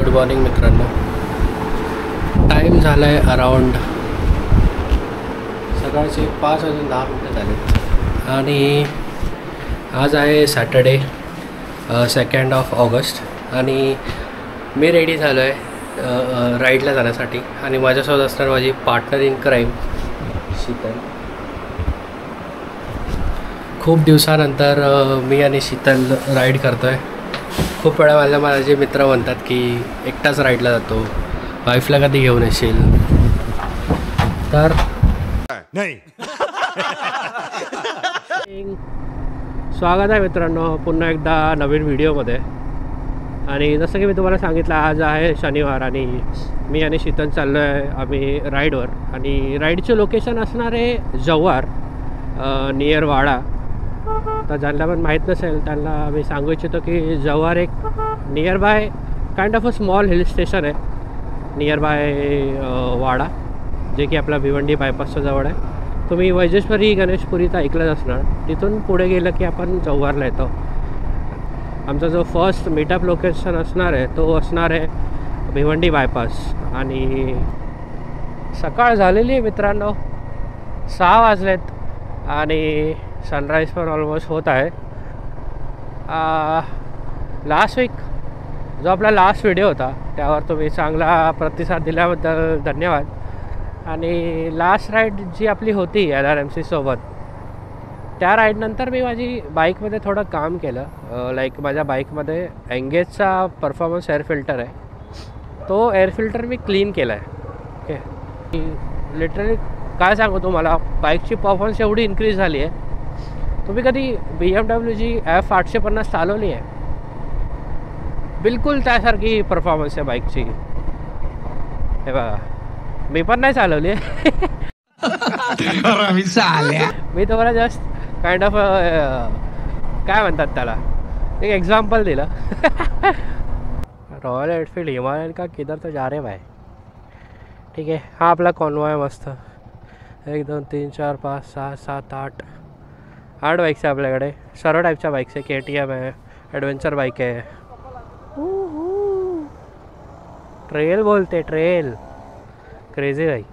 Good morning मित्रांनो. Time झाला आहे अराउंड सकाळचे 5:10 झाले आणि आज आहे सॅटर्डे 2 ऑगस्ट आणि मी रेडी झालो आहे राईडला जाण्यासाठी आणि माझ्यासोबत असणार माझी पार्टनर इन क्राईम शीतल. खूप दिवसानंतर मी आणि शीतल राईड करतो आहे. खूप वेळा माझे मित्र म्हणतात की एकटाच राईडला जातो, वाईफला कधी घेऊन येशील. तर नाही स्वागत आहे मित्रांनो पुन्हा एकदा नवीन व्हिडिओमध्ये. आणि जसं की मी तुम्हाला सांगितलं, आज आहे शनिवार आणि मी आणि शीतल चाललो आहे आम्ही राईडवर. आणि राईडचे लोकेशन असणार आहे जव्हार नियर वाडा. तर ज्यांना पण माहीत नसेल त्यांना मी सांगू इच्छितो की जव्हार एक near by kind of a small hill station आहे नियर बाय वाडा, जे की आपला भिवंडी बायपासच्या जवळ आहे. तुम्ही वैजेश्वरी गणेशपुरीचं ऐकलंच असणार. तिथून पुढे गेलं की आपण जव्हारला येतो. आमचा जो फर्स्ट मीटअप लोकेशन असणार आहे तो असणार आहे भिवंडी बायपास. आणि सकाळ झालेली आहे मित्रांनो, 6 वाजलेत आणि सनराईज पण ऑलमोस्ट होत आहे. लास्ट वीक जो आपला लास्ट व्हिडिओ होता त्यावर तुम्ही चांगला प्रतिसाद दिल्याबद्दल धन्यवाद. आणि लास्ट राईड जी आपली होती LRMC सोबत, त्या राईडनंतर मी माझी बाईकमध्ये थोडं काम केलं. लाईक माझ्या बाईकमध्ये एंगेजचा परफॉर्मन्स एअर फिल्टर आहे, तो एअर फिल्टर मी क्लीन केला आहे. ओके, लिटरली काय सांगू तुम्हाला, बाईकची परफॉर्मन्स एवढी इन्क्रीज झाली आहे. तुम्ही कधी BMW F850 चालवली आहे? बिलकुल त्यासारखी परफॉर्मन्स आहे बाईकची. हे बघा, मी पण नाही चालवली आहे. मी तुम्हाला जस्ट काइंड ऑफ काय म्हणतात त्याला एक एक्झाम्पल दिलं. रॉयल एनफील्ड हिमालयन का किधर तो जा रे भाई. ठीक आहे, हा आपला कॉन्वॉय मस्त 1 2 3 4 5 6 7 8 बाईक्स आहे आपल्याकडे. सर्व टाईपच्या बाईक्स आहे. KTM आहे, ॲडव्हेंचर बाईक आहे. ट्रेल बोलते, ट्रेल क्रेझी बाईक.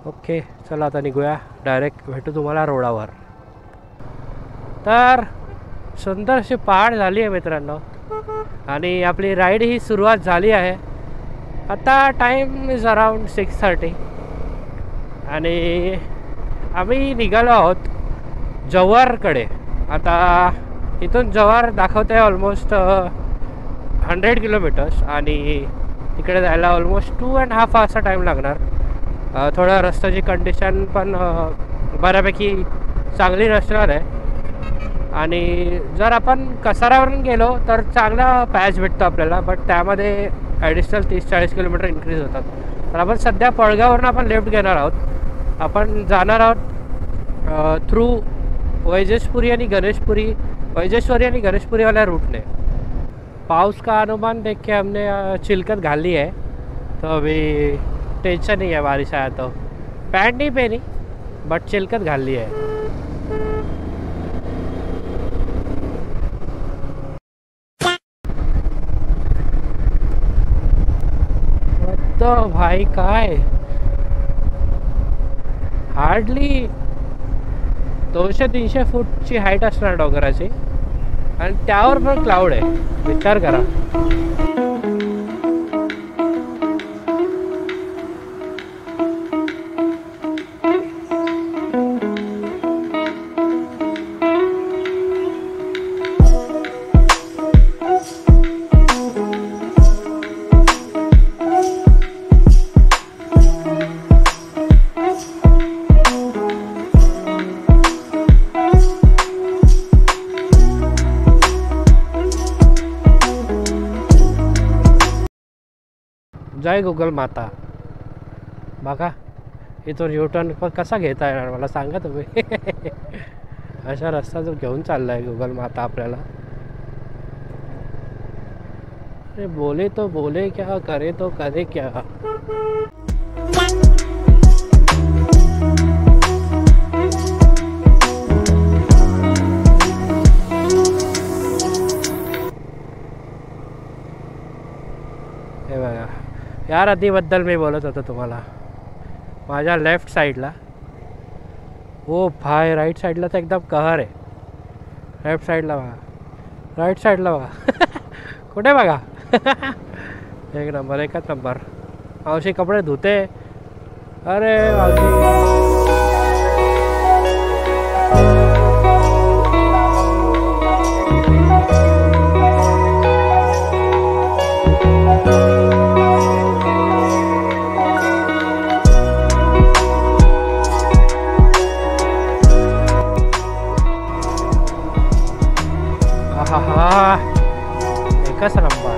ओके, चला आता निघूया, डायरेक्ट भेटू तुम्हाला रोडावर. तर सुंदर अशी पहाड झाली आहे मित्रांनो आणि आपली राईड ही सुरुवात झाली आहे. आता टाईम इज अराउंड 6:30 आणि आम्ही निघालो आहोत जव्हारकडे. आता इथून जव्हार दाखवते आहे ऑलमोस्ट 100 किलोमीटर्स आणि इकडे जायला ऑलमोस्ट 2.5 असा टाईम लागणार. थोडं रस्त्याची कंडिशन पण बऱ्यापैकी चांगली नसणार आहे. आणि जर आपण कसारावरून गेलो तर चांगला पॅच भेटतो आपल्याला, बट त्यामध्ये ॲडिशनल 30-40 किलोमीटर इन्क्रीज होतात. तर आपण सध्या पळगावरून आपण लेफ्ट घेणार आहोत. आपण जाणार आहोत थ्रू वैजेश्वरी आणि गणेशपुरी वाला रूटने. पाउस का अनुमान देख के हमने चिलकत घाली है, तो अभी टेंशन नहीं है. बारिश आया तो पैंट नहीं पहनी बट चिलकत घाली है. तो भाई काय हार्डली 200-300 फूटची हाईट असणार डोंगराची आणि त्यावर पण क्लाउड आहे. विचार करा. जय गुगल माता. बघा इथून U-टर्न पण कसा घेता येणार मला सांगा तुम्ही. अशा रस्ता जो घेऊन चालला आहे गुगल माता आपल्याला. अरे बोले तो बोले क्या, करे तो करे क्या. या नदीबद्दल मी बोलत होतो तुम्हाला. माझ्या लेफ्ट साईडला, ओ भाई राईट साईडला तर एकदम कहर आहे. लेफ्ट साईडला बघा, राईट साईडला बघा कुठे बघा एक नंबर, एकच नंबर. मावशी कपडे धुते. अरे मावशी एकच नंबर.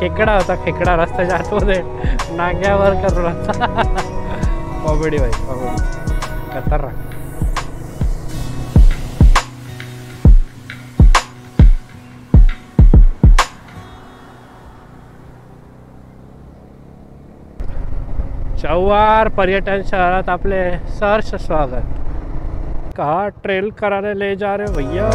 खेकडा होता, खेकडा रस्त्याच्या आतमध्ये नांग्यावर करून होता. कॉमेडी भाई, कॉमेडी खतरनाक. जव्हार पर्यटन शहरात आपले सहर्ष स्वागत. कहाँ ट्रेल कराने ले जा रहे भैया.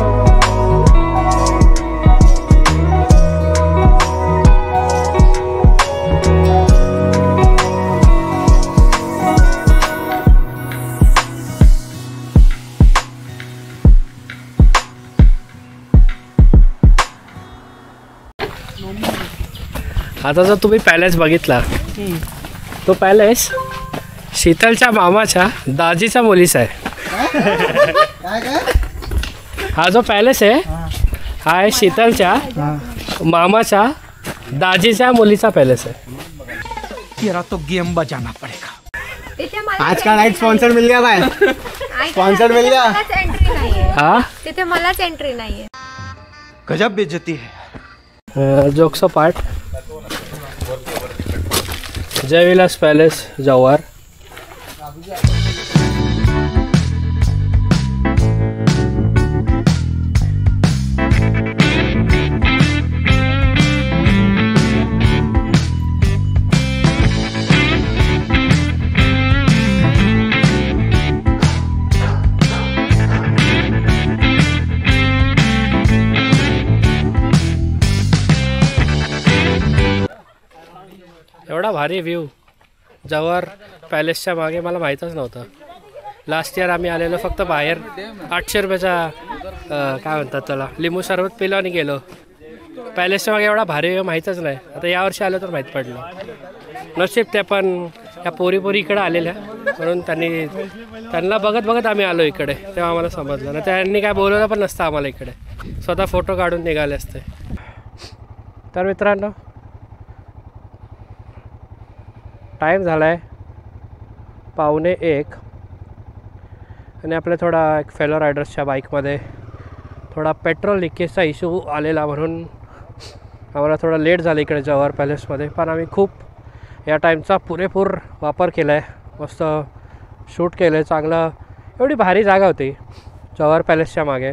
आता जर तुम्ही पॅलेस बघितला, तो पॅलेस शीतलच्या मामाच्या दाजीच्या मुलीचा आहे. हा जो पॅलेस आहे हा आहे शीतलच्या मामाच्या दाजीच्या मुलीचा पॅलेस आहे. तेरा तो गेम बजाना पड़ेगा. आज का नाइट स्पॉन्सर मिल गया भाई. स्पॉन्सर मिल गया. हा तिथे मलाच एंट्री नाहीये. गजब बेइज्जती है. Jokes part. Jai Vilas palace Jawhar. एवढा भारी व्ह्यू जव्हार पॅलेसच्या मागे मला माहीतच नव्हतं. लास्ट इयर आम्ही आलेलो फक्त बाहेर 800 रुपयाचा काय म्हणतात त्याला लिंबू सरबत पिलो आणि गेलो. पॅलेसच्या मागे एवढा भारी व्ह्यू माहीतच नाही. आता यावर्षी आलो तर माहीत पडलं. नशीब ते पण या पोरी इकडे आलेल्या म्हणून त्यांना बघत आम्ही आलो इकडे. तेव्हा आम्हाला समजलं ना, त्यांनी काय बोलवलं पण नसतं आम्हाला इकडे. स्वतः फोटो काढून निघाले असते. तर मित्रांनो टाईम झाला आहे 12:45 आणि आपल्या थोडा एक फेलो रायडर्सच्या बाईकमध्ये थोडा पेट्रोल लिकेजचा इश्यू आलेला म्हणून आम्हाला थोडा लेट झालं इकडे जव्हार पॅलेसमध्ये. पण आम्ही खूप या टाईमचा पुरेपूर वापर केला आहे. मस्त शूट केलं आहे चांगलं. एवढी भारी जागा होती जव्हार पॅलेसच्या मागे.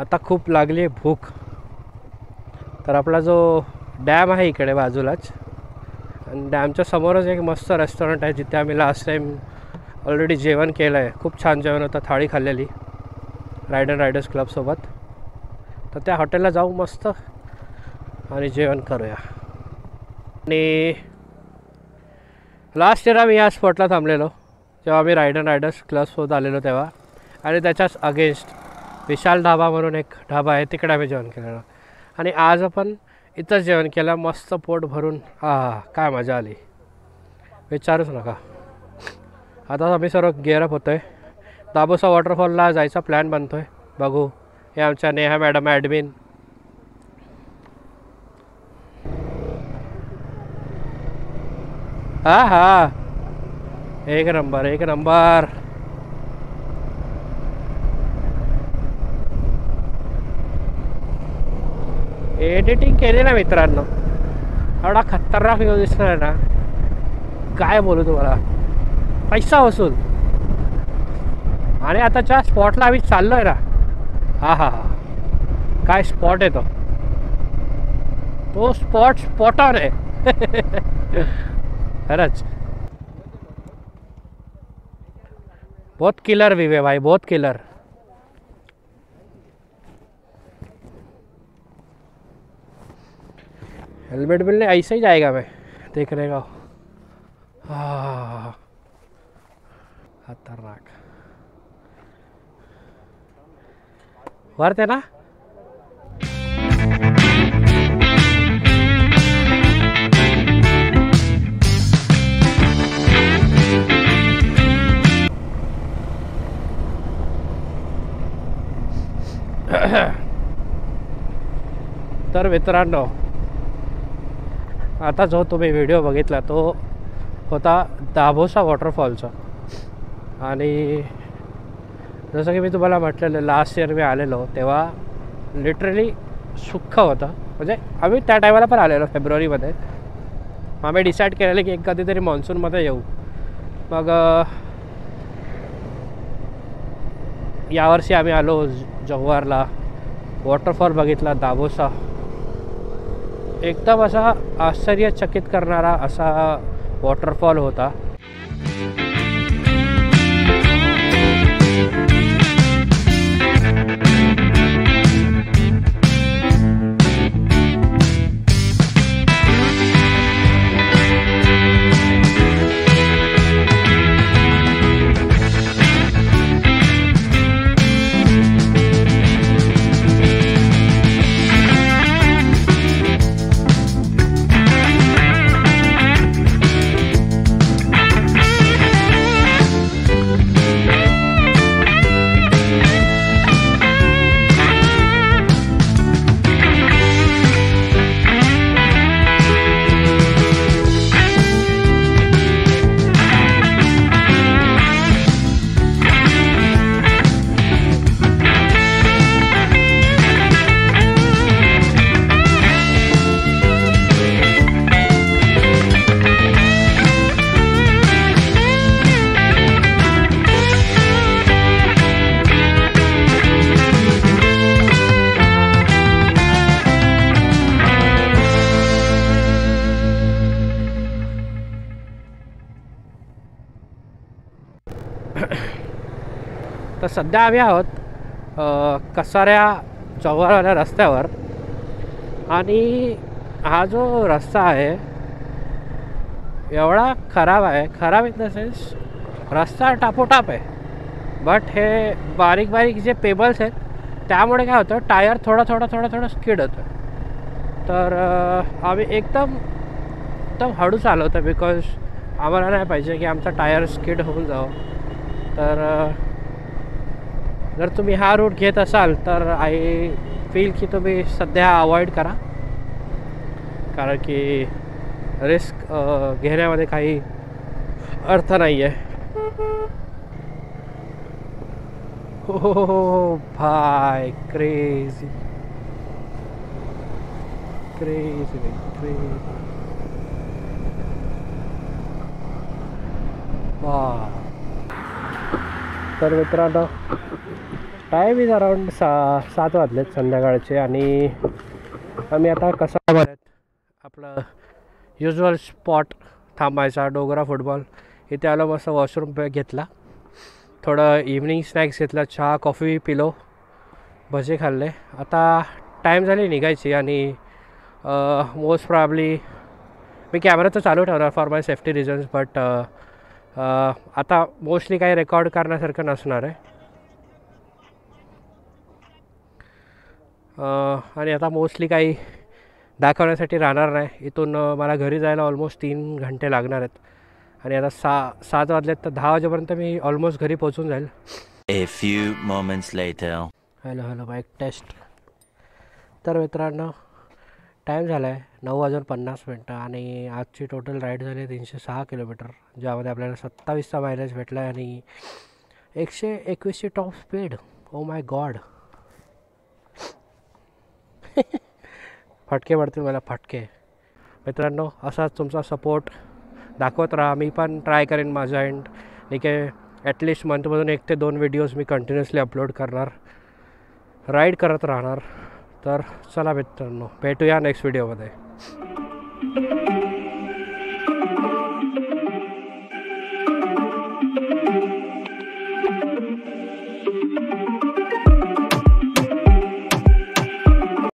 आता खूप लागली आहे भूक. तर आपला जो डॅम आहे इकडे बाजूलाच आणि डॅमच्या समोरच एक मस्त रेस्टॉरंट आहे जिथे आम्ही लास्ट टाईम ऑलरेडी जेवण केलं आहे. खूप छान जेवण होतं. थाळी खाल्लेली रायडर्स क्लबसोबत. तर त्या हॉटेलला जाऊ मस्त आणि जेवण करूया. आणि लास्ट इयर आम्ही या स्पॉटला थांबलेलो जेव्हा आम्ही रायडर्स क्लबसोबत आलेलो तेव्हा. आणि त्याच्याच अगेन्स्ट विशाल ढाबा म्हणून एक ढाबा आहे तिकडे आम्ही जेवण केलेलं. आणि आज आपण इथंच जेवण केलं मस्त पोट भरून. काय मजा आली विचारूच नका. आता आम्ही सर्व गेअरअप होतो आहे. दाबोसा वॉटरफॉलला जायचा प्लॅन बनतो आहे. बघू. हे आमच्या नेहा मॅडम ॲडमिन हा हा, एक नंबर एक नंबर. एडिटिंग केली ना मित्रांनो, एवढा खतरनाक व्ह्यू दिसणार ना, काय बोलू तुम्हाला, पैसा वसूल. आणि आता ज्या स्पॉटला आम्ही चाललोय ना, हा हा हा, काय स्पॉट आहे तो स्पॉट स्पॉट ऑन आहे. खरंच बहुत किलर व्यू है भाई, बहुत किलर. हेलमेट मिलने ऐसे ही जाएगा मैं देखने का. खतरनाक वर्थ है ना. तर मित्रांनो, आता जो तुम्ही व्हिडिओ बघितला तो होता दाभोसा वॉटरफॉलचा. आणि जसं की मी तुम्हाला म्हटलेलं, लास्ट इयर मी आलेलो तेव्हा लिटरली सुख्ख होतं. म्हणजे आम्ही त्या टायमाला पण आलेलो फेब्रुवारीमध्ये. आम्ही डिसाईड केलेलं की कधीतरी मान्सूनमध्ये येऊ. मग यावर्षी आम्ही आलो जव्हारला, वॉटरफॉल बघितला दाभोसा. एकदम असा आश्चर्यचकित करणारा असा वॉटरफॉल होता. तर सध्या आम्ही आहोत कसाऱ्या जव्हारवाल्या रस्त्यावर. आणि हा जो रस्ता आहे एवढा खराब आहे, खराब इन द सेन्स रस्ता टापोटाप आहे. बट हे बारीक बारीक जे पेबल्स आहेत त्यामुळे काय होतं, टायर थोडं स्किड होतं. तर आम्ही एकदम हळू चालवतो बिकॉज आम्हाला नाही पाहिजे की आमचा टायर स्किड होऊन जावं. तर जर तुम्ही हा रूट घेत असाल तर आय फील की तुम्ही सध्या अवॉइड करा, कारण की रिस्क घेण्यामध्ये काही अर्थ नाही आहे. हो भाई, क्रेझी क्रेझी क्रेझी. तर मित्रांनो, टाईम इज अराउंड 7 वाजलेत संध्याकाळचे. आणि आम्ही आता कसाऱ्यामध्ये आपलं युजल स्पॉट थांबायचा डोगरा फुटबॉल इथे आलो. मस्त वॉशरूम घेतला, थोडं इव्हनिंग स्नॅक्स घेतला, चहा कॉफी पिलो, भजे खाल्ले. आता टाईम झाली निघायची. आणि मोस्ट प्रॉब्ली मी कॅमेरा तर चालू ठेवणार for my safety reasons. But आता मोस्टली काही रेकॉर्ड करण्यासारखं नसणार आहे. आणि आता मोस्टली काही दाखवण्यासाठी राहणार नाही. इथून मला घरी जायला ऑलमोस्ट 3 घंटे लागणार आहेत. आणि आता 7 वाजलेत, तर 10 वाजेपर्यंत मी ऑलमोस्ट घरी पोहोचून जाईल. A few moments later. Hello mic test. तर मित्रांनो, टाईम झाला आहे 9:50 आणि आजची टोटल राईड झाली 306 किलोमीटर, ज्यामध्ये आपल्याला 27चा मायलेज भेटला आहे आणि 121ची top speed. Oh my god. फटके पडतील मला, फटके. मित्रांनो, असाच तुमचा सपोर्ट दाखवत राहा. मी पण ट्राय करेन माझा एंड. ठीक आहे, ॲटलिस्ट मंथमधून 1 ते 2 व्हिडिओज मी कंटिन्युअसली अपलोड करणार, राईड करत राहणार. तर चला मित्रांनो, भेटूया नेक्स्ट व्हिडिओमध्ये.